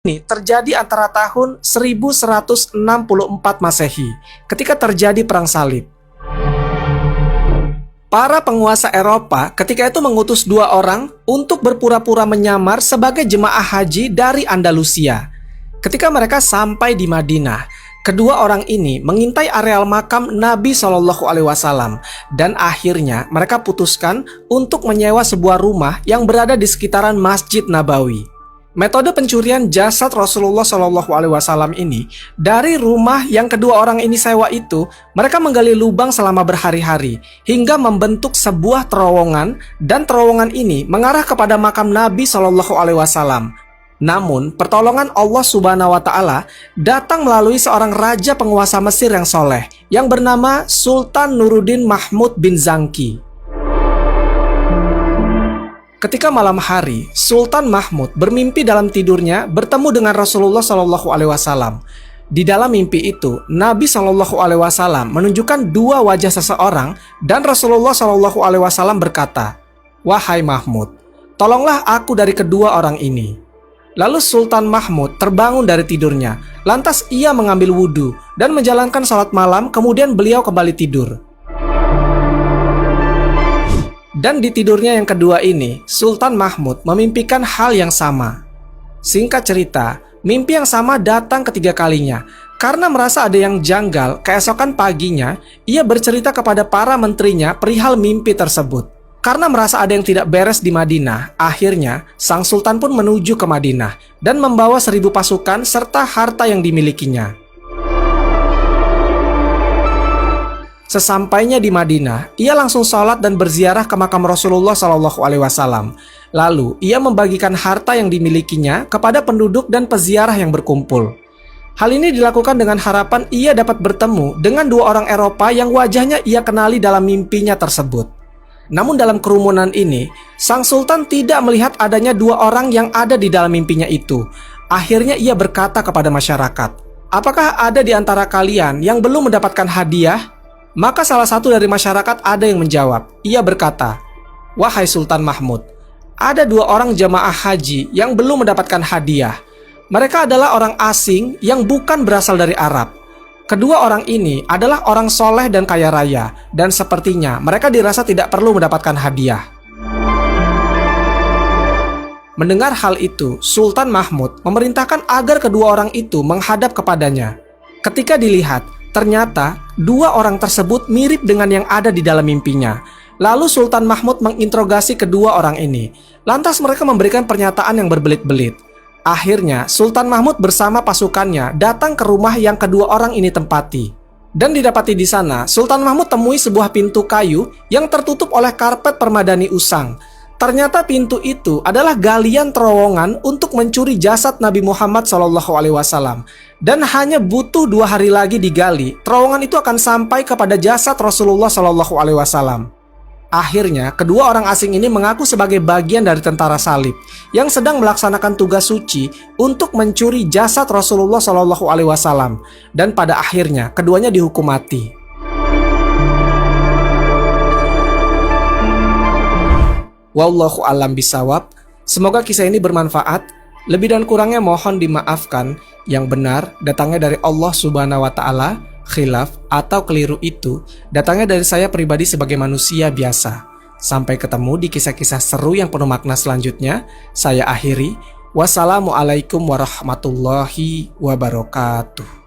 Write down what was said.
ini terjadi antara tahun 1164 Masehi ketika terjadi Perang Salib. Para penguasa Eropa ketika itu mengutus dua orang untuk berpura-pura menyamar sebagai jemaah haji dari Andalusia. Ketika mereka sampai di Madinah, kedua orang ini mengintai areal makam Nabi SAW dan akhirnya mereka putuskan untuk menyewa sebuah rumah yang berada di sekitaran Masjid Nabawi. Metode pencurian jasad Rasulullah SAW ini, dari rumah yang kedua orang ini sewa itu, mereka menggali lubang selama berhari-hari hingga membentuk sebuah terowongan, dan terowongan ini mengarah kepada makam Nabi SAW. Namun, pertolongan Allah Subhanahu wa Ta'ala datang melalui seorang raja penguasa Mesir yang soleh yang bernama Sultan Nuruddin Mahmud bin Zangki. Ketika malam hari, Sultan Mahmud bermimpi dalam tidurnya bertemu dengan Rasulullah SAW. Di dalam mimpi itu, Nabi SAW menunjukkan dua wajah seseorang dan Rasulullah SAW berkata, "Wahai Mahmud, tolonglah aku dari kedua orang ini." Lalu Sultan Mahmud terbangun dari tidurnya, lantas ia mengambil wudhu dan menjalankan sholat malam, kemudian beliau kembali tidur. Dan di tidurnya yang kedua ini, Sultan Mahmud memimpikan hal yang sama. Singkat cerita, mimpi yang sama datang ketiga kalinya. Karena merasa ada yang janggal, keesokan paginya, ia bercerita kepada para menterinya perihal mimpi tersebut. Karena merasa ada yang tidak beres di Madinah, akhirnya sang sultan pun menuju ke Madinah dan membawa 1000 pasukan serta harta yang dimilikinya. Sesampainya di Madinah, ia langsung sholat dan berziarah ke makam Rasulullah SAW. Lalu, ia membagikan harta yang dimilikinya kepada penduduk dan peziarah yang berkumpul. Hal ini dilakukan dengan harapan ia dapat bertemu dengan dua orang Eropa yang wajahnya ia kenali dalam mimpinya tersebut. Namun dalam kerumunan ini, sang sultan tidak melihat adanya dua orang yang ada di dalam mimpinya itu. Akhirnya ia berkata kepada masyarakat, "Apakah ada di antara kalian yang belum mendapatkan hadiah?" Maka salah satu dari masyarakat ada yang menjawab. Ia berkata, "Wahai Sultan Mahmud, ada dua orang jamaah haji yang belum mendapatkan hadiah. Mereka adalah orang asing yang bukan berasal dari Arab. Kedua orang ini adalah orang soleh dan kaya raya, dan sepertinya mereka dirasa tidak perlu mendapatkan hadiah." Mendengar hal itu, Sultan Mahmud memerintahkan agar kedua orang itu menghadap kepadanya. Ketika dilihat, ternyata dua orang tersebut mirip dengan yang ada di dalam mimpinya. Lalu Sultan Mahmud menginterogasi kedua orang ini. Lantas mereka memberikan pernyataan yang berbelit-belit. Akhirnya Sultan Mahmud bersama pasukannya datang ke rumah yang kedua orang ini tempati. Dan didapati di sana, Sultan Mahmud temui sebuah pintu kayu yang tertutup oleh karpet permadani usang. Ternyata pintu itu adalah galian terowongan untuk mencuri jasad Nabi Muhammad SAW. Dan hanya butuh 2 hari lagi digali, terowongan itu akan sampai kepada jasad Rasulullah SAW. Akhirnya, kedua orang asing ini mengaku sebagai bagian dari tentara salib yang sedang melaksanakan tugas suci untuk mencuri jasad Rasulullah SAW. Dan pada akhirnya, keduanya dihukum mati. Wallahu a'lam bishawab. Semoga kisah ini bermanfaat. Lebih dan kurangnya mohon dimaafkan. Yang benar datangnya dari Allah Subhanahu wa Ta'ala. Khilaf atau keliru itu datangnya dari saya pribadi sebagai manusia biasa. Sampai ketemu di kisah-kisah seru yang penuh makna selanjutnya. Saya akhiri. Wassalamualaikum warahmatullahi wabarakatuh.